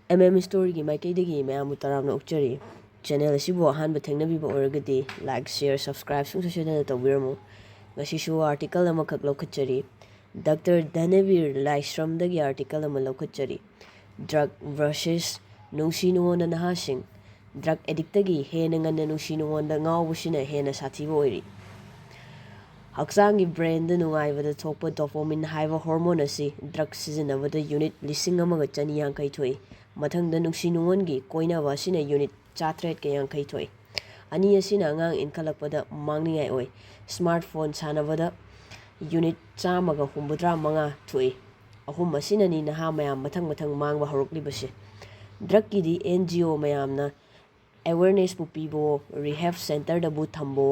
Story की माइकैदगी मैम तरामना उक्चरी चैनल असिबो अहानबा थेंगनबिबा ओरगदी लाइक शेयर सब्सक्राइब सुंसुसुदना तौबिरमु ngasisu article amakak lokachari Dr. Dhanabir Laishram dagi article ama lokachari drug versus nungshi nungonda nahasing drug addict dagi hena nganna nungshi nungonda ngawbusina hena sathiba oiri Haksangi brain da nungaibada thokpa dopamine haiba hormone asi drug sizinabada unit lising amaga chani yankai thoi mathangda nungshi nungongi koinaba asina unit chatret ke yankai thoi ani asina angang inkalakpada mangningai oi smartphone sanabada unit chamaga humbudra manga thui ahum asina ni naha mayam mathang mangba horoklibase drug ki di NGO mayamna awareness bu pibo rehab center da bu thambo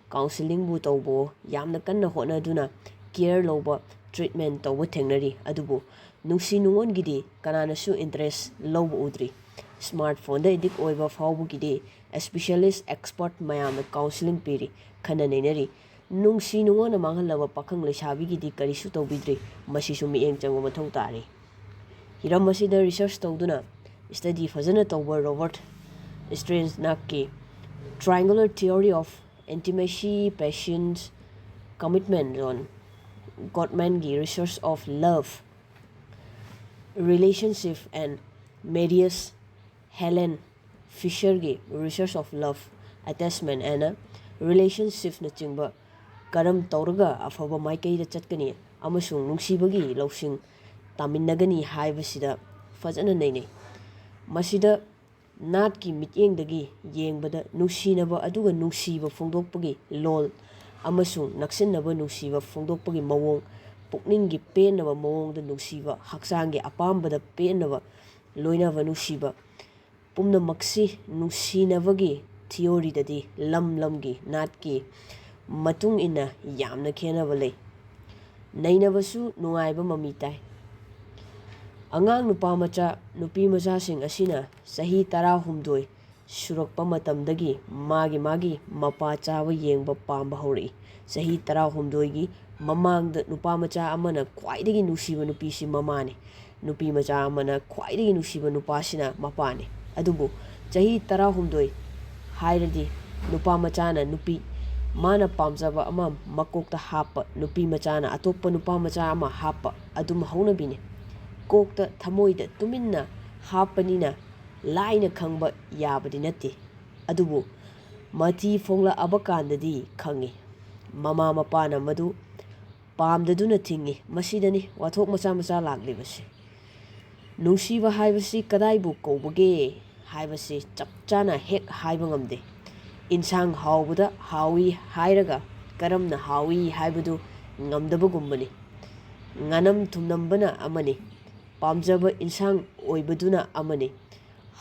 counseling bu tawbo yamna kanna hona duna care loba treatment tawbo thengnari adubu nungsi nungon gidi kanana su interest lobo udri smartphone da edik oiba fawbu gidi a specialist expert mayamna counseling piri khana neinari nungsi nungona manghalaba pakhang lesabi gidi karisu tawbidri masisu mieng changwa mathau tari hiram masida research tawduna study fazana tawba Robert Strange nakki triangular theory of intimacy patience commitment on Gottman gi research of love relationship and Marius Helen Fisher gi research of love attachment and relationship na chingba karam tawraga afaba maikai da chatkani amasung nungsibagi lawsing taminnagani haibasida fazana neinei masida nat ki mityeng dagi yengbada nungsinaba aduga nungsiba phongdokpagi lol amasung naksinaba nungsiba phongdokpagi mawong pukninggi penaba mawongda nungsiba haksangi apambada penaba loinaba nungsiba pumna maksi nungsinabagi theory dadi lamgi natki matung ina yamna khenaba lei nainabasu nungaiba mami tai angang nupa macha nupi macha sing asina sahi 16 surakpa matamdagi magi mapa chawa yengba pamba hori sahi 16 gi mamangda nupa macha amana khwaidagi nusiba nupi si mamane nupi macha amana khwaidagi nusiba nupa sina mapane adubu sahi 16 hairadi nupa macha na nupi mana pamjaba ama makokta hapa nupi macha na atokpa nupa macha ama hapa adum haunabine kokta thamoida tuminna hapanina laina khangba yabadi natti adubu mati phongla abakandadi khangi mama mapana madu pamdaduna thingi masidani wathok macha laglibasi nungsiba haibasi kadaibu kobage haibasi chapchana hek haiba ngamde insang hawbuda hawi hairaga karamna hawi haibadu ngamdabagumbani nganam thumnambana amani pamjaba insang oibaduna amani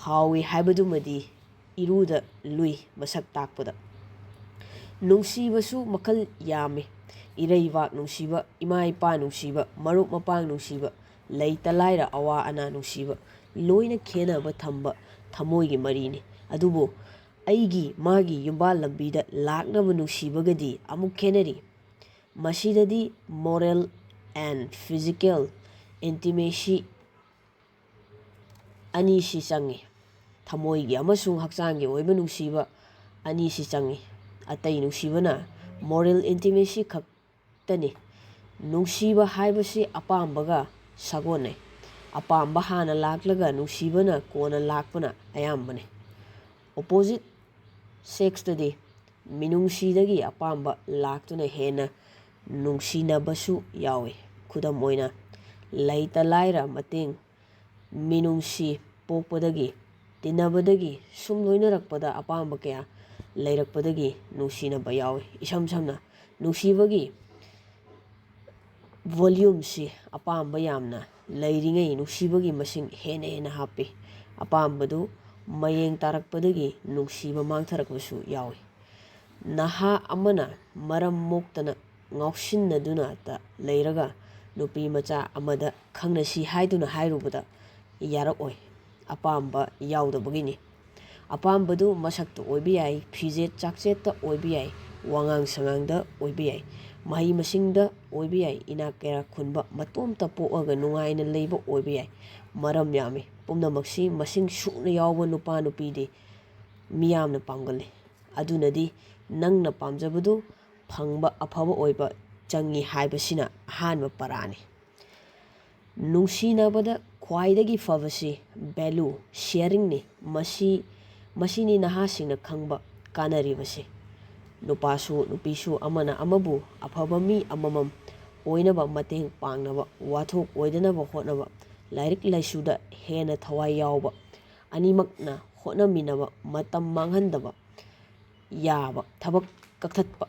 hawi haibadumadi iruda lui masak takpada nungsibasu makal yame iraiwak nungsiba ima ipa nungsiba marup mapang nungsiba leita laira awa ana nungsiba loina khenaba thamba thamoigi marini adubo aigi magi yumbal lambida laknaba nungsibagadi amuk khenari masidadi moral and physical intimacy ani si changi thamoigi amasung haksangi oiba nungsiba ani si changi atai nungsibana moral intimacy khaktani nungsiba haibasi apambaga sagone apamba hana laklaga nungsibana kona lakpana ayambane opposite sex tadi minungsidagi apamba laktuna hena nungsinabassu yawe khudam oina laita laira mateng minungsi pokpadagi tinabadagi sum loinarakpada apamba kaya leirakpadagi nungsinaba yawe isam samna nungsibagi volume si apamba yamna leiringai nungsibagi masing hena happy apambadu mayeng tarakpadagi nungsiba mangtharakbasu yawe naha amana maram moktana ngausinnaduna ta leiraga nupi macha amada khangnasi haiduna hairubada yarakoi apamba yaudabagini apambadu masakta oibiyai fijet chakcheta oibiyai wangang sangangda oibiyai mahi masingda oibiyai ina kera khunba matomta poaga nungaina leiba oibiyai maram yami ꯄꯨꯝꯅꯃꯛꯁꯤ ꯃꯁꯤꯡ ꯁꯨꯅ ꯌꯥꯎꯕ ꯅꯨꯄꯥ ꯅꯨꯄꯤꯗꯤ ꯃꯤꯌꯥꯝꯅ ꯄꯥꯝꯒꯜꯂꯤ ꯑꯗꯨꯅꯗꯤ ꯅꯪꯅ ꯄꯥꯝꯖꯕꯗꯨ ꯐꯪꯕ ꯑꯐꯕ ꯑꯣꯏꯕ ꯆꯪꯏ ꯍꯥꯏꯕꯁꯤꯅ ꯑꯍꯥꯟꯕ ꯄꯔꯥꯅꯤ ꯅꯨꯡꯁꯤꯅꯕꯗ ꯈ꯭ꯋꯥꯏꯗꯒꯤ ꯐꯕꯁꯤ ꯚꯦꯂꯨ ꯁꯦꯌꯔꯤꯡꯅꯤ ꯃꯁꯤꯅꯤ ꯅꯍꯥꯁꯤꯡꯅ ꯈꯪꯕ ꯀꯥꯟꯅꯔꯤꯕꯁꯤ ꯅꯨꯄꯥꯁꯨ ꯅꯨꯄꯤꯁꯨ ꯑꯃꯅ ꯑꯃꯕꯨ ꯑꯐꯕ ꯃꯤ ꯑꯃꯃꯝ ꯑꯣꯏꯅꯕ ꯃꯇꯦꯡ ꯄꯥꯡꯅꯕ ꯋꯥꯊꯣꯛ ꯑꯣꯏꯗꯅꯕ ꯍꯣꯠꯅꯕ ꯂꯥꯏꯔꯤꯛ ꯂꯥꯏꯁꯨꯗ ꯍꯦꯟꯅ ꯊꯋꯥꯏ ꯌꯥꯎꯕ ꯑꯅꯤꯃꯛꯅ ꯍꯣꯠꯅꯃꯤꯟꯅꯕ ꯃꯇꯝ ꯃꯥꯡꯍꯟꯗꯕ ꯌꯥꯕ ꯊꯕꯛ ꯀꯛꯊꯠꯄ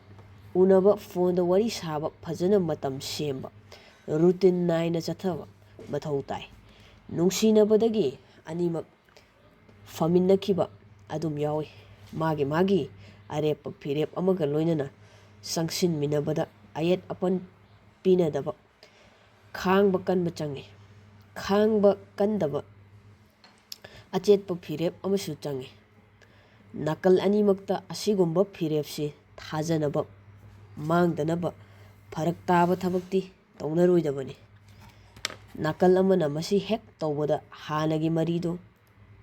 ꯎꯅꯕ ꯐꯣꯟꯗ ꯋꯥꯔꯤ ꯁꯥꯕ ꯐꯖꯅ ꯃꯇꯝ ꯁꯦꯝꯕ ꯔꯨꯇꯤꯟ ꯅꯥꯏꯅ ꯆꯠꯊꯕ ꯃꯊꯧ ꯇꯥꯏ ꯅꯨꯡꯁꯤꯅꯕꯗꯒꯤ ꯑꯅꯤꯃꯛ ꯐꯃꯤꯟꯅꯈꯤꯕ ꯑꯗꯨꯝ ꯌꯥꯎꯏ ꯃꯥꯒꯤ ꯑꯔꯦꯞꯄ ꯐꯤꯔꯦꯞ ꯑꯃꯒ ꯂꯣꯏꯅꯅ ꯆꯪꯁꯤꯟꯃꯤꯟꯅꯕꯗ ꯑꯌꯦꯠ ꯑꯄꯟ ꯄꯤꯅꯗꯕ ꯈꯥꯡꯕ ꯀꯟꯕ ꯆꯪꯏ ꯈꯥꯡꯕ ꯀꯟꯗꯕ ꯑꯆꯦꯠꯄ ꯐꯤꯔꯦꯞ ꯑꯃꯁꯨ ꯆꯪꯏ ꯅꯥꯀꯜ ꯑꯅꯤꯃꯛꯇ ꯑꯁꯤꯒꯨꯝꯕ ꯐꯤꯔꯦꯞꯁꯤ ꯊꯥꯖꯅꯕ ꯃꯥꯡꯗꯅꯕ ꯐꯔꯛ ꯇꯥꯕ ꯊꯕꯛꯇꯤ ꯇꯧꯅꯔꯣꯏꯗꯕꯅꯤ ꯅꯥꯀꯜ ꯑꯃꯅ ꯃꯁꯤ ꯍꯦꯛ ꯇꯧꯕꯗ ꯍꯥꯟꯅꯒꯤ ꯃꯔꯤꯗꯨ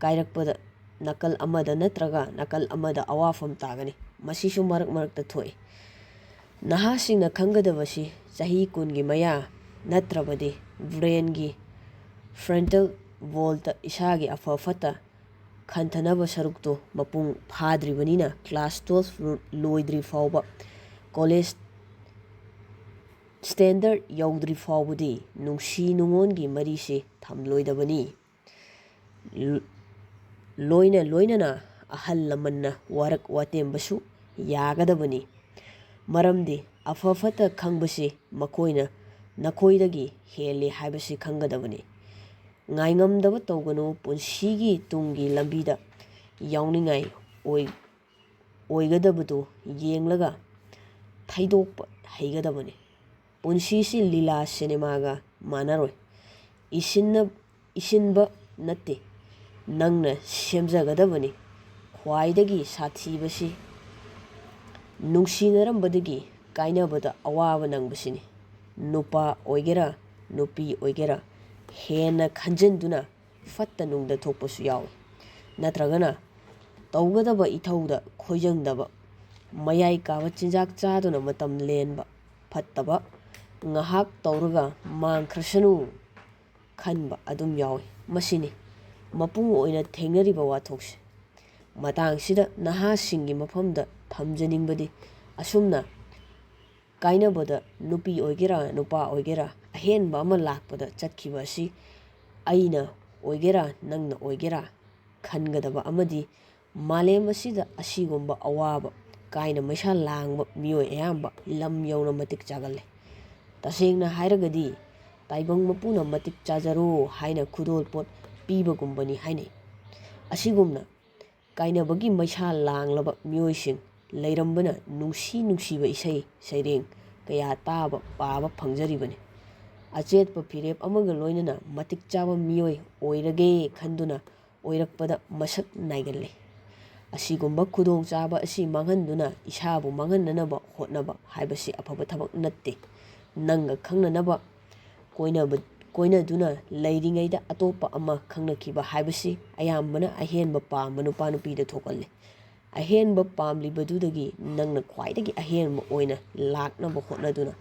ꯀꯥꯏꯔꯛꯄꯗ ꯅꯥꯀꯜ ꯑꯃꯗ ꯅꯠꯇ꯭ꯔꯒ ꯅꯥꯀꯜ ꯑꯃꯗ ꯑꯋꯥꯐꯝ ꯇꯥꯒꯅꯤ ꯃꯁꯤꯁꯨ ꯃꯔꯛ ꯃꯔꯛꯇ ꯊꯣꯛꯏ ꯅꯍꯥꯁꯤꯡꯅ ꯈꯪꯒꯗꯕꯁꯤ ꯆꯍꯤ 10ꯒꯤ ꯃꯌꯥ ꯅꯠꯇ꯭ꯔꯕꯗꯤ ꯕ꯭ꯔꯦꯟꯒꯤ ꯐ꯭ꯔꯟꯇꯜ ꯕꯣꯜꯇ ꯏꯁꯥꯒꯤ ꯑꯐ ꯐꯠꯇ ꯈꯟꯊꯅꯕ ꯁꯔꯨꯛꯇꯨ ꯃꯄꯨꯡ ꯐꯥꯗ꯭ꯔꯤꯕꯅꯤꯅ ꯀ꯭ꯂꯥꯁ 12 ꯂꯣꯏꯗ꯭ꯔꯤ ꯐꯥꯎꯕ ꯀꯣꯂꯦꯖ ꯁ꯭ꯇꯦꯟꯗꯔꯠ ꯌꯧꯗ꯭ꯔꯤ ꯐꯥꯎꯕꯗꯤ ꯅꯨꯡꯁꯤ ꯅꯨꯡꯉꯣꯟꯒꯤ ꯃꯔꯤꯁꯤ ꯊꯝꯂꯣꯏꯗꯕꯅꯤ ꯂꯣꯏꯅꯅ ꯑꯍꯜ ꯂꯃꯟꯅ ꯋꯥꯔꯛ ꯋꯥꯇꯦꯝꯕꯁꯨ ꯌꯥꯒꯗꯕꯅꯤ ꯃꯔꯝꯗꯤ ꯑꯐ ꯐꯠꯇ ꯈꯪꯕꯁꯤ ꯃꯈꯣꯏꯅ ꯅꯈꯣꯏꯗꯒꯤ ꯍꯦꯜꯂꯤ ꯍꯥꯏꯕꯁꯤ ꯈꯪꯒꯗꯕꯅꯤ ꯉꯥꯏꯉꯝꯗꯕ ꯇꯧꯒꯅꯨ ꯄꯨꯟꯁꯤꯒꯤ ꯇꯨꯡꯒꯤ ꯂꯝꯕꯤꯗ ꯌꯥꯎꯅꯤꯡꯉꯥꯏ ꯑꯣꯏꯒꯗꯕꯗꯨ ꯌꯦꯡꯂꯒ ꯊꯩꯗꯣꯛꯄ ꯍꯩꯒꯗꯕꯅꯤ ꯄꯨꯟꯁꯤꯁꯤ ꯂꯤꯂꯥ ꯁꯤꯅꯦꯃꯥꯒ ꯃꯥꯟꯅꯔꯣꯏ ꯏꯁꯤꯟꯕ ꯅꯠꯇꯦ ꯅꯪꯅ ꯁꯦꯝꯖꯒꯗꯕꯅꯤ ꯈ꯭ꯋꯥꯏꯗꯒꯤ ꯁꯥꯊꯤꯕꯁꯤ ꯅꯨꯡꯁꯤꯅꯔꯝꯕꯗꯒꯤ ꯀꯥꯏꯅꯕꯗ ꯑꯋꯥꯕ ꯅꯪꯕꯁꯤꯅꯤ ꯅꯨꯄꯥ ꯑꯣꯏꯒꯦꯔꯥ ꯅꯨꯄꯤ ꯑꯣꯏꯒꯦꯔꯥ ꯍꯦꯟꯅ ꯈꯟꯖꯤꯟꯗꯨꯅ ꯐꯠꯇ ꯅꯨꯡꯗ ꯊꯣꯛꯄꯁꯨ ꯌꯥꯎꯏ ꯅꯠꯇ꯭ꯔꯒꯅ ꯇꯧꯒꯗꯕ ꯏꯊꯧꯗ ꯈꯣꯏꯖꯪꯗꯕ ꯃꯌꯥꯏ ꯀꯥꯕ ꯆꯤꯟꯖꯥꯛ ꯆꯥꯗꯨꯅ ꯃꯇꯝ ꯂꯦꯟꯕ ꯐꯠꯇꯕ ꯉꯥꯏꯍꯥꯛ ꯇꯧꯔꯒ ꯃꯥꯡꯈ꯭ꯔꯁꯅꯨ ꯈꯟꯕ ꯑꯗꯨꯝ ꯌꯥꯎꯏ ꯃꯁꯤꯅꯤ ꯃꯄꯨꯡ ꯑꯣꯏꯅ ꯊꯦꯡꯅꯔꯤꯕ ꯋꯥꯊꯣꯛꯁꯦ ꯃꯇꯥꯡꯁꯤꯗ ꯅꯍꯥꯁꯤꯡꯒꯤ ꯃꯐꯝꯗ ꯊꯝꯖꯅꯤꯡꯕꯗꯤ ꯑꯁꯨꯝꯅ ꯀꯥꯏꯅꯕꯗ ꯅꯨꯄꯤ ꯑꯣꯏꯒꯦꯔꯥ ꯅꯨꯄꯥ ꯑꯣꯏꯒꯦꯔꯥ ꯑꯍꯦꯟꯕ ꯑꯃ ꯂꯥꯛꯄꯗ ꯆꯠꯈꯤꯕ ꯑꯁꯤ ꯑꯩꯅ ꯑꯣꯏꯒꯦꯔꯥ ꯅꯪꯅ ꯑꯣꯏꯒꯦꯔꯥ ꯈꯟꯒꯗꯕ ꯑꯃꯗꯤ ꯃꯥꯂꯦꯝ ꯑꯁꯤꯗ ꯑꯁꯤꯒꯨꯝꯕ ꯑꯋꯥꯕ ꯀꯥꯏꯅ ꯃꯩꯁꯥ ꯂꯥꯡꯕ ꯃꯤꯑꯣꯏ ꯑꯌꯥꯝꯕ ꯂꯝ ꯌꯧꯅ ꯃꯇꯤꯛ ꯆꯥꯒꯜꯂꯤ ꯇꯁꯦꯡꯅ ꯍꯥꯏꯔꯒꯗꯤ ꯇꯥꯏꯕꯪ ꯃꯄꯨꯅ ꯃꯇꯤꯛ ꯆꯥꯖꯔꯣ ꯍꯥꯏꯅ ꯈꯨꯗꯣꯜ ꯄꯣꯠ ꯄꯤꯕꯒꯨꯝꯕꯅꯤ ꯍꯥꯏꯅꯩ ꯑꯁꯤꯒꯨꯝꯅ ꯀꯥꯏꯅꯕꯒꯤ ꯃꯩꯁꯥ ꯂꯥꯡꯂꯕ ꯃꯤꯑꯣꯏꯁꯤꯡ ꯂꯩꯔꯝꯕꯅ ꯅꯨꯡꯁꯤꯕ ꯏꯁꯩ ꯁꯩꯔꯦꯡ ꯀꯌꯥ ꯇꯥꯕ ꯄꯥꯕ ꯐꯪꯖꯔꯤꯕꯅꯤ ꯑꯆꯦꯠꯄ ꯐꯤꯔꯦꯞ ꯑꯃꯒ ꯂꯣꯏꯅꯅ ꯃꯇꯤꯛ ꯆꯥꯕ ꯃꯤꯑꯣꯏ ꯑꯣꯏꯔꯒꯦ ꯈꯟꯗꯨꯅ ꯑꯣꯏꯔꯛꯄꯗ ꯃꯁꯛ ꯅꯥꯏꯒꯜꯂꯤ ꯑꯁꯤꯒꯨꯝꯕ ꯈꯨꯗꯣꯡꯆꯥꯕ ꯑꯁꯤ ꯃꯥꯡꯍꯟꯗꯨꯅ ꯏꯁꯥꯕꯨ ꯃꯥꯡꯍꯟꯅꯅꯕ ꯍꯣꯠꯅꯕ ꯍꯥꯏꯕꯁꯤ ꯑꯐꯕ ꯊꯕꯛ ꯅꯠꯇꯦ ꯅꯪꯒ ꯈꯪꯅꯅꯕ ꯀꯣꯏꯅꯗꯨꯅ ꯂꯩꯔꯤꯉꯩꯗ ꯑꯇꯣꯞꯄ ꯑꯃ ꯈꯪꯅꯈꯤꯕ ꯍꯥꯏꯕꯁꯤ ꯑꯌꯥꯝꯕꯅ ꯑꯍꯦꯟꯕ ꯄꯥꯝꯕ ꯅꯨꯄꯥ ꯅꯨꯄꯤꯗ ꯊꯣꯛꯀꯜꯂꯤ ꯑꯍꯦꯟꯕ ꯄꯥꯝꯂꯤꯕꯗꯨꯗꯒꯤ ꯅꯪꯅ ꯈ꯭ꯋꯥꯏꯗꯒꯤ ꯑꯍꯦꯟꯕ ꯑꯣꯏꯅ ꯂꯥꯛꯅꯕ ꯍꯣꯠꯅꯗꯨꯅ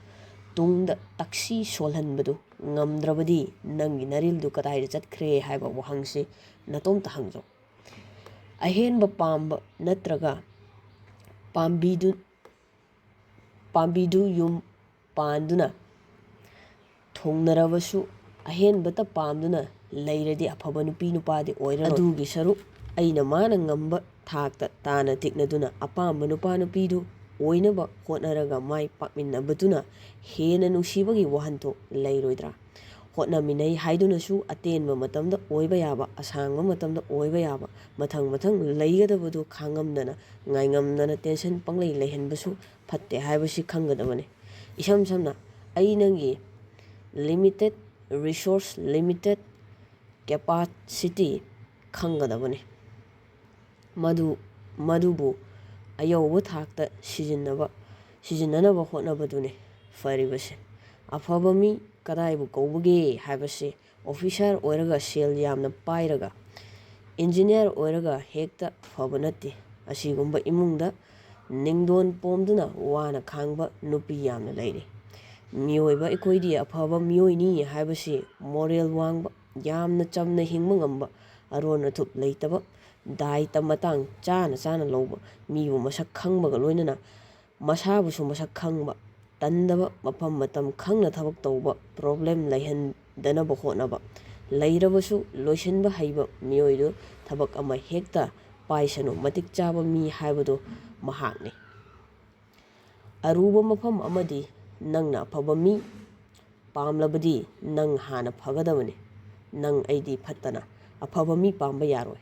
ꯇꯨꯡꯗ ꯇꯛꯁꯤ ꯁꯣꯜꯍꯟꯕꯗꯨ ꯉꯝꯗ꯭ꯔꯕꯗꯤ ꯅꯪꯒꯤ ꯅꯔꯤꯜꯗꯨ ꯀꯗꯥꯏꯗ ꯆꯠꯈ꯭ꯔꯦ ꯍꯥꯏꯕ ꯋꯥꯍꯪꯁꯤ ꯅꯇꯣꯝꯇ ꯍꯪꯖꯧ ꯑꯍꯦꯟꯕ ꯄꯥꯝꯕ ꯅꯠꯇ꯭ꯔꯒ ꯄꯥꯝꯕꯤꯗꯨ ꯌꯨꯝ ꯄꯥꯟꯗꯨꯅ ꯊꯨꯡꯅꯔꯕꯁꯨ ꯑꯍꯦꯟꯕꯇ ꯄꯥꯝꯗꯨꯅ ꯂꯩꯔꯗꯤ ꯑꯐꯕ ꯅꯨꯄꯤ ꯅꯨꯄꯥꯗꯤ ꯑꯣꯏꯔꯔꯣꯏ ꯑꯗꯨꯒꯤ ꯁꯔꯨꯛ ꯑꯩꯅ ꯃꯥꯅ ꯉꯝꯕ ꯊꯥꯛꯇ ꯇꯥꯅ ꯇꯤꯛꯅꯗꯨꯅ ꯑꯄꯥꯝꯕ ꯅꯨꯄꯥ ꯅꯨꯄꯤꯗꯨ ꯑꯣꯏꯅꯕ ꯍꯣꯠꯅꯔꯒ ꯃꯥꯏ ꯄꯥꯛꯃꯤꯟꯅꯕꯗꯨꯅ ꯍꯦꯟꯅ ꯅꯨꯡꯁꯤꯕꯒꯤ ꯋꯥꯍꯟꯊꯣꯛ ꯂꯩꯔꯣꯏꯗ꯭ꯔꯥ ꯍꯣꯠꯅꯃꯤꯟꯅꯩ ꯍꯥꯏꯗꯨꯅꯁꯨ ꯑꯇꯦꯟꯕ ꯃꯇꯝꯗ ꯑꯣꯏꯕ ꯌꯥꯕ ꯑꯁꯥꯡꯕ ꯃꯇꯝꯗ ꯑꯣꯏꯕ ꯌꯥꯕ ꯃꯊꯪ ꯂꯩꯒꯗꯕꯗꯨ ꯈꯥꯡꯉꯝꯗꯅ ꯉꯥꯏꯉꯝꯗꯅ ꯇꯦꯟꯁꯟ ꯄꯪꯂꯩ ꯂꯩꯍꯟꯕꯁꯨ ꯐꯠꯇꯦ ꯍꯥꯏꯕꯁꯤ ꯈꯪꯒꯗꯕꯅꯤ ꯏꯁꯝ ꯁꯝꯅ ꯑꯩ ꯅꯪꯒꯤ ꯂꯤꯃꯤꯇꯦꯠ ꯔꯤꯁꯣꯔꯁ ꯂꯤꯃꯤꯇꯦꯠ ꯀꯦꯄꯥꯁꯤꯇꯤ ꯈꯪꯒꯗꯕꯅꯤ ꯃꯗꯨꯕꯨ ꯑꯌꯧꯕ ꯊꯥꯛꯇ ꯁꯤꯖꯤꯟꯅꯅꯕ ꯍꯣꯠꯅꯕꯗꯨꯅꯤ ꯐꯔꯤꯕꯁꯦ ꯑꯐꯕ ꯃꯤ ꯀꯗꯥꯏꯕꯨ ꯀꯧꯕꯒꯦ ꯍꯥꯏꯕꯁꯤ ꯑꯣꯐꯤꯁꯥꯔ ꯑꯣꯏꯔꯒ ꯁꯦꯜ ꯌꯥꯝꯅ ꯄꯥꯏꯔꯒ ꯏꯟꯖꯤꯅꯤꯌꯥꯔ ꯑꯣꯏꯔꯒ ꯍꯦꯛꯇ ꯐꯕ ꯅꯠꯇꯦ꯫ ꯑꯁꯤꯒꯨꯝꯕ ꯏꯃꯨꯡꯗ ꯅꯤꯡꯗꯣꯟ ꯄꯣꯝꯗꯨꯅ ꯋꯥꯅ ꯈꯥꯡꯕ ꯅꯨꯄꯤ ꯌꯥꯝꯅ ꯂꯩꯔꯤ꯫ ꯃꯤꯑꯣꯏꯕ ꯑꯩꯈꯣꯏꯗꯤ ꯑꯐꯕ ꯃꯤꯑꯣꯏꯅꯤ ꯍꯥꯏꯕꯁꯤ ꯃꯣꯔꯦꯜ ꯋꯥꯡꯕ, ꯌꯥꯝꯅ ꯆꯝꯅ ꯍꯤꯡꯕ ꯉꯝꯕ, ꯑꯔꯣꯟ ꯑꯊꯨꯞ ꯂꯩꯇꯕ, ꯗꯥꯏꯇ ꯃꯇꯥꯡ ꯆꯥꯅ ꯆꯥꯅ ꯂꯧꯕ, ꯃꯤꯕꯨ ꯃꯁꯛ ꯈꯪꯕꯒ ꯂꯣꯏꯅꯅ ꯃꯁꯥꯕꯨꯁꯨ ꯃꯁꯛ ꯈꯪꯕ, ꯇꯟꯗꯕ, ꯃꯐꯝ ꯃꯇꯝ ꯈꯪꯅ ꯊꯕꯛ ꯇꯧꯕ, ꯄ꯭ꯔꯣꯕ꯭ꯂꯦꯝ ꯂꯩꯍꯟꯗꯅꯕ ꯍꯣꯠꯅꯕ, ꯂꯩꯔꯕꯁꯨ ꯂꯣꯏꯁꯤꯟꯕ ꯍꯩꯕ ꯃꯤꯑꯣꯏꯗꯨ ꯊꯕꯛ ꯑꯃ ꯍꯦꯛꯇ ꯄꯥꯏꯁꯅꯨ ꯃꯇꯤꯛ ꯆꯥꯕ ꯃꯤ ꯍꯥꯏꯕꯗꯨ ꯃꯍꯥꯛꯅꯤ꯫ ꯑꯔꯨꯕ ꯃꯐꯝ ꯑꯃꯗꯤ ꯅꯪꯅ ꯑꯐꯕ ꯃꯤ ꯄꯥꯝꯂꯕꯗꯤ ꯅꯪ ꯍꯥꯟꯅ ꯐꯒꯗꯕꯅꯤ꯫ ꯅꯪ ꯑꯩꯗꯤ ꯐꯠꯇꯅ ꯑꯐꯕ ꯃꯤ ꯄꯥꯝꯕ ꯌꯥꯔꯣꯏ꯫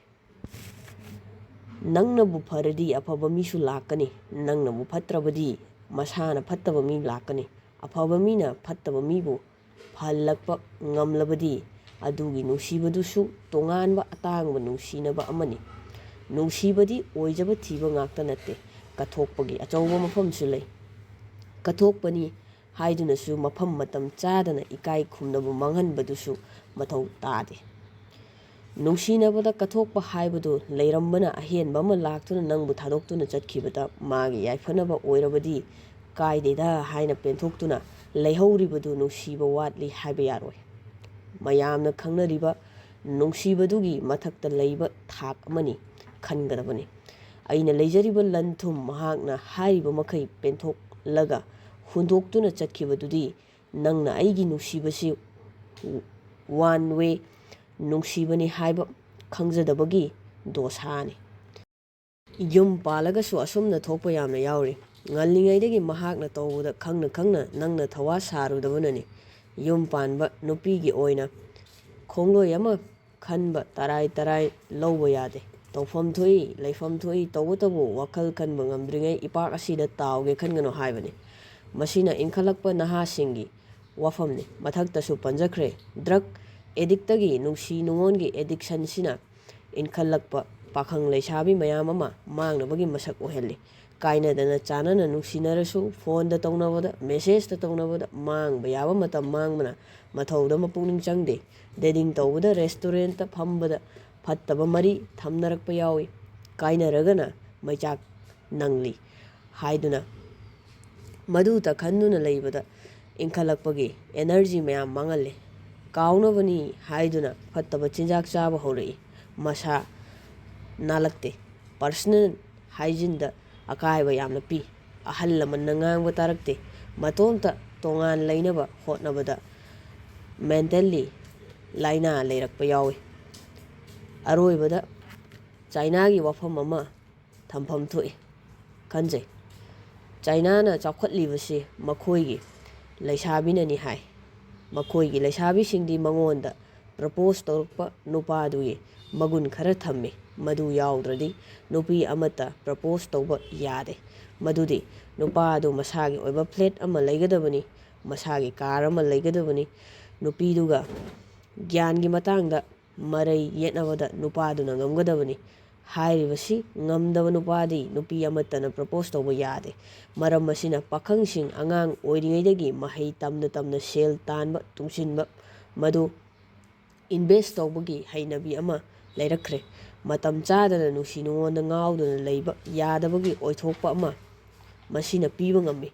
ꯅꯪꯅꯕꯨ ꯐꯔꯗꯤ ꯑꯐꯕ ꯃꯤꯁꯨ ꯂꯥꯛꯀꯅꯤ, ꯅꯪꯅꯕꯨ ꯐꯠꯇ꯭ꯔꯕꯗꯤ ꯃꯁꯥꯅ ꯐꯠꯇꯕ ꯃꯤ ꯂꯥꯛꯀꯅꯤ꯫ ꯑꯐꯕ ꯃꯤꯅ ꯐꯠꯇꯕ ꯃꯤꯕꯨ ꯐꯍꯜꯂꯛꯄ ꯉꯝꯂꯕꯗꯤ ꯑꯗꯨꯒꯤ ꯅꯨꯡꯁꯤꯕꯗꯨꯁꯨ ꯇꯣꯉꯥꯟꯕ ꯑꯇꯥꯡꯕ ꯅꯨꯡꯁꯤꯅꯕ ꯑꯃꯅꯤ꯫ ꯅꯨꯡꯁꯤꯕꯗꯤ ꯑꯣꯏꯖꯕ ꯊꯤꯕ ꯉꯥꯛꯇ ꯅꯠꯇꯦ, ꯀꯠꯊꯣꯛꯄꯒꯤ ꯑꯆꯧꯕ ꯃꯐꯝꯁꯨ ꯂꯩ꯫ ꯀꯠꯊꯣꯛꯄꯅꯤ ꯍꯥꯏꯗꯨꯅꯁꯨ ꯃꯐꯝ ꯃꯇꯝ ꯆꯥꯗꯅ ꯏꯀꯥꯏ ꯈꯨꯝꯅꯕ ꯃꯥꯡꯍꯟꯕꯗꯨꯁꯨ ꯃꯊꯧ ꯇꯥꯗꯦ꯫ ꯅꯨꯡꯁꯤꯅꯕꯗ ꯀꯠꯊꯣꯛꯄ ꯍꯥꯏꯕꯗꯨ ꯂꯩꯔꯝꯕꯅ ꯑꯍꯦꯟꯕ ꯑꯃ ꯂꯥꯛꯇꯨꯅ ꯅꯪꯕꯨ ꯊꯥꯗꯣꯛꯇꯨꯅ ꯆꯠꯈꯤꯕꯗ ꯃꯥꯒꯤ ꯌꯥꯏꯐꯅꯕ ꯑꯣꯏꯔꯕꯗꯤ ꯀꯥꯏꯗꯦꯗ ꯍꯥꯏꯅ ꯄꯦꯟꯊꯣꯛꯇꯨꯅ ꯂꯩꯍꯧꯔꯤꯕꯗꯨ ꯅꯨꯡꯁꯤꯕ ꯋꯥꯠꯂꯤ ꯍꯥꯏꯕ ꯌꯥꯔꯣꯏ꯫ ꯃꯌꯥꯝꯅ ꯈꯪꯅꯔꯤꯕ ꯅꯨꯡꯁꯤꯕꯗꯨꯒꯤ ꯃꯊꯛꯇ ꯂꯩꯕ ꯊꯥꯛ ꯑꯃꯅꯤ ꯈꯟꯒꯗꯕꯅꯤ꯫ ꯑꯩꯅ ꯂꯩꯖꯔꯤꯕ ꯂꯟ ꯊꯨꯝ ꯃꯍꯥꯛꯅ ꯍꯥꯏꯔꯤꯕ ꯃꯈꯩ ꯄꯦꯟꯊꯣꯛꯂꯒ ꯍꯨꯟꯗꯣꯛꯇꯨꯅ ꯆꯠꯈꯤꯕꯗꯨꯗꯤ ꯅꯪꯅ ꯑꯩꯒꯤ ꯅꯨꯡꯁꯤꯕꯁꯤ ꯋꯥꯟ ꯋꯦ ꯅꯨꯡꯁꯤꯕꯅꯤ ꯍꯥꯏꯕ ꯈꯪꯖꯗꯕꯒꯤ ꯗꯣꯁꯥꯅꯤ꯫ ꯌꯨꯝ ꯄꯥꯜꯂꯒꯁꯨ ꯑꯁꯨꯝꯅ ꯊꯣꯛꯄ ꯌꯥꯝꯅ ꯌꯥꯎꯔꯤ꯫ ꯉꯜꯂꯤꯉꯩꯗꯒꯤ ꯃꯍꯥꯛꯅ ꯇꯧꯕꯗ ꯈꯪꯅ ꯈꯪꯅ ꯅꯪꯅ ꯊꯋꯥ ꯁꯥꯔꯨꯗꯕꯅꯅꯤ꯫ ꯌꯨꯝ ꯄꯥꯟꯕ ꯅꯨꯄꯤꯒꯤ ꯑꯣꯏꯅ ꯈꯣꯡꯂꯣꯏ ꯑꯃ ꯈꯟꯕ ꯇꯔꯥꯏ ꯇꯔꯥꯏ ꯂꯧꯕ ꯌꯥꯗꯦ꯫ ꯇꯧꯐꯝ ꯊꯣꯛꯏ, ꯂꯩꯐꯝ ꯊꯣꯛꯏ ꯇꯧꯕꯇꯕꯨ ꯋꯥꯈꯜ ꯈꯟꯕ ꯉꯝꯗ꯭ꯔꯤꯉꯩ ꯏꯄꯥꯛ ꯑꯁꯤꯗ ꯇꯥꯎꯒꯦ ꯈꯟꯒꯅꯨ ꯍꯥꯏꯕꯅꯤ꯫ ꯃꯁꯤꯅ ꯏꯟꯈꯠꯂꯛꯄ ꯅꯍꯥꯁꯤꯡꯒꯤ ꯋꯥꯐꯝꯅꯤ꯫ ꯃꯊꯛꯇꯁꯨ ꯄꯟꯖꯈ꯭ꯔꯦ, ꯗ꯭ꯔꯒ ꯑꯦꯗꯤꯛꯇꯒꯤ ꯅꯨꯡꯁꯤ ꯅꯨꯡꯉꯣꯟꯒꯤ ꯑꯦꯗꯤꯛꯁꯟꯁꯤꯅ ꯏꯟꯈꯠꯂꯛꯄ ꯄꯥꯈꯪ ꯂꯩꯁꯥꯕꯤ ꯃꯌꯥꯝ ꯑꯃ ꯃꯥꯡꯅꯕꯒꯤ ꯃꯁꯛ ꯑꯣꯏꯍꯜꯂꯤ꯫ ꯀꯥꯏꯅꯗꯅ ꯆꯥꯟꯅꯅ ꯅꯨꯡꯁꯤꯅꯔꯁꯨ ꯐꯣꯟꯗ ꯇꯧꯅꯕꯗ, ꯃꯦꯁꯦꯖꯇ ꯇꯧꯅꯕꯗ ꯃꯥꯡꯕ ꯌꯥꯕ ꯃꯇꯝ ꯃꯥꯡꯕꯅ ꯃꯊꯧꯗ ꯑꯃ ꯄꯨꯛꯅꯤꯡ ꯆꯪꯗꯦ꯫ ꯗꯦꯇꯤꯡ ꯇꯧꯕꯗ, ꯔꯦꯁꯇꯨꯔꯦꯟꯇ ꯐꯝꯕꯗ ꯐꯠꯇꯕ ꯃꯔꯤ ꯊꯝꯅꯔꯛꯄ ꯌꯥꯎꯏ꯫ ꯀꯥꯏꯅꯔꯒꯅ ꯃꯩꯆꯥꯛ ꯅꯪꯂꯤ ꯍꯥꯏꯗꯨꯅ ꯃꯗꯨꯇ ꯈꯟꯗꯨꯅ ꯂꯩꯕꯗ ꯏꯟꯈꯠꯂꯛꯄꯒꯤ ꯑꯦꯅꯔꯖꯤ ꯃꯌꯥꯝ ꯃꯥꯡꯍꯜꯂꯤ꯫ ꯀꯥꯎꯅꯕꯅꯤ ꯍꯥꯏꯗꯨꯅ ꯐꯠꯇꯕ ꯆꯤꯟꯖꯥꯛ ꯆꯥꯕ ꯍꯧꯔꯛꯏ꯫ ꯃꯁꯥ ꯅꯥꯜꯂꯛꯇꯦ꯫ ꯄꯔꯁꯅꯦꯜ ꯍꯥꯏꯖꯤꯟꯗ ꯑꯀꯥꯏꯕ ꯌꯥꯝꯅ ꯄꯤ꯫ ꯑꯍꯜ ꯂꯃꯟꯅ ꯉꯥꯡꯕ ꯇꯥꯔꯛꯇꯦ꯫ ꯃꯇꯣꯝꯇ ꯇꯣꯉꯥꯟ ꯂꯩꯅꯕ ꯍꯣꯠꯅꯕꯗ ꯃꯦꯟꯇꯦꯜꯂꯤ ꯂꯥꯏꯅꯥ ꯂꯩꯔꯛꯄ ꯌꯥꯎꯏ꯫ ꯑꯔꯣꯏꯕꯗ ꯆꯥꯏꯅꯥꯒꯤ ꯋꯥꯐꯝ ꯑꯃ ꯊꯝꯐꯝ ꯊꯣꯛꯏ ꯈꯟꯖꯩ꯫ ꯆꯥꯏꯅꯥꯅ ꯆꯥꯎꯈꯠꯂꯤꯕꯁꯤ ꯃꯈꯣꯏꯒꯤ ꯂꯩꯁꯥꯕꯤꯅꯅꯤ ꯍꯥꯏ꯫ ꯃꯈꯣꯏꯒꯤ ꯂꯩꯁꯥꯕꯤꯁꯤꯡꯗꯤ ꯃꯉꯣꯟꯗ ꯄ꯭ꯔꯄꯣꯖ ꯇꯧꯔꯛꯄ ꯅꯨꯄꯥꯗꯨꯒꯤ ꯃꯒꯨꯟ ꯈꯔ ꯊꯝꯃꯤ꯫ ꯃꯗꯨ ꯌꯥꯎꯗ꯭ꯔꯗꯤ ꯅꯨꯄꯤ ꯑꯃꯠꯇ ꯄ꯭ꯔꯄꯣꯖ ꯇꯧꯕ ꯌꯥꯗꯦ꯫ ꯃꯗꯨꯗꯤ ꯅꯨꯄꯥꯗꯨ ꯃꯁꯥꯒꯤ ꯑꯣꯏꯕ ꯐ꯭ꯂꯦꯠ ꯑꯃ ꯂꯩꯒꯗꯕꯅꯤ, ꯃꯁꯥꯒꯤ ꯀꯥꯔ ꯑꯃ ꯂꯩꯒꯗꯕꯅꯤ꯫ ꯅꯨꯄꯤꯗꯨꯒ ꯒ꯭ꯌꯥꯟꯒꯤ ꯃꯇꯥꯡꯗ ꯃꯔꯩ ꯌꯦꯠꯅꯕꯗ ꯅꯨꯄꯥꯗꯨꯅ ꯉꯝꯒꯗꯕꯅꯤ꯫ ꯍꯥꯏꯔꯤꯕꯁꯤ ꯉꯝꯗꯕ ꯅꯨꯄꯥꯗꯤ ꯅꯨꯄꯤ ꯑꯃꯠꯇꯅ ꯄ꯭ꯔꯄꯣꯖ ꯇꯧꯕ ꯌꯥꯗꯦ꯫ ꯃꯔꯝ ꯑꯁꯤꯅ ꯄꯥꯈꯪꯁꯤꯡ ꯑꯉꯥꯡ ꯑꯣꯏꯔꯤꯉꯩꯗꯒꯤ ꯃꯍꯩ ꯇꯝꯅ ꯇꯝꯅ ꯁꯦꯜ ꯇꯥꯟꯕ, ꯇꯨꯡꯁꯤꯟꯕ, ꯃꯗꯨ ꯏꯟꯚꯦꯁ ꯇꯧꯕꯒꯤ ꯍꯩꯅꯕꯤ ꯑꯃ ꯂꯩꯔꯛꯈ꯭ꯔꯦ꯫ ꯃꯇꯝ ꯆꯥꯗꯅ ꯅꯨꯡꯁꯤ ꯅꯨꯡꯉꯣꯟꯗ ꯉꯥꯎꯗꯨꯅ ꯂꯩꯕ ꯌꯥꯗꯕꯒꯤ ꯑꯣꯏꯊꯣꯛꯄ ꯑꯃ ꯃꯁꯤꯅ ꯄꯤꯕ ꯉꯝꯃꯤ꯫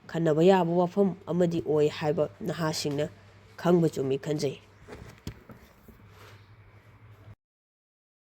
ꯈꯟꯅꯕ ꯌꯥꯕ ꯋꯥꯐꯝ ꯑꯃꯗꯤ ꯑꯣꯏ ꯍꯥꯏꯕ ꯅꯍꯥꯁꯤꯡꯅ ꯈꯪꯕ ꯆꯨꯝꯃꯤ ꯈꯟꯖꯩ꯫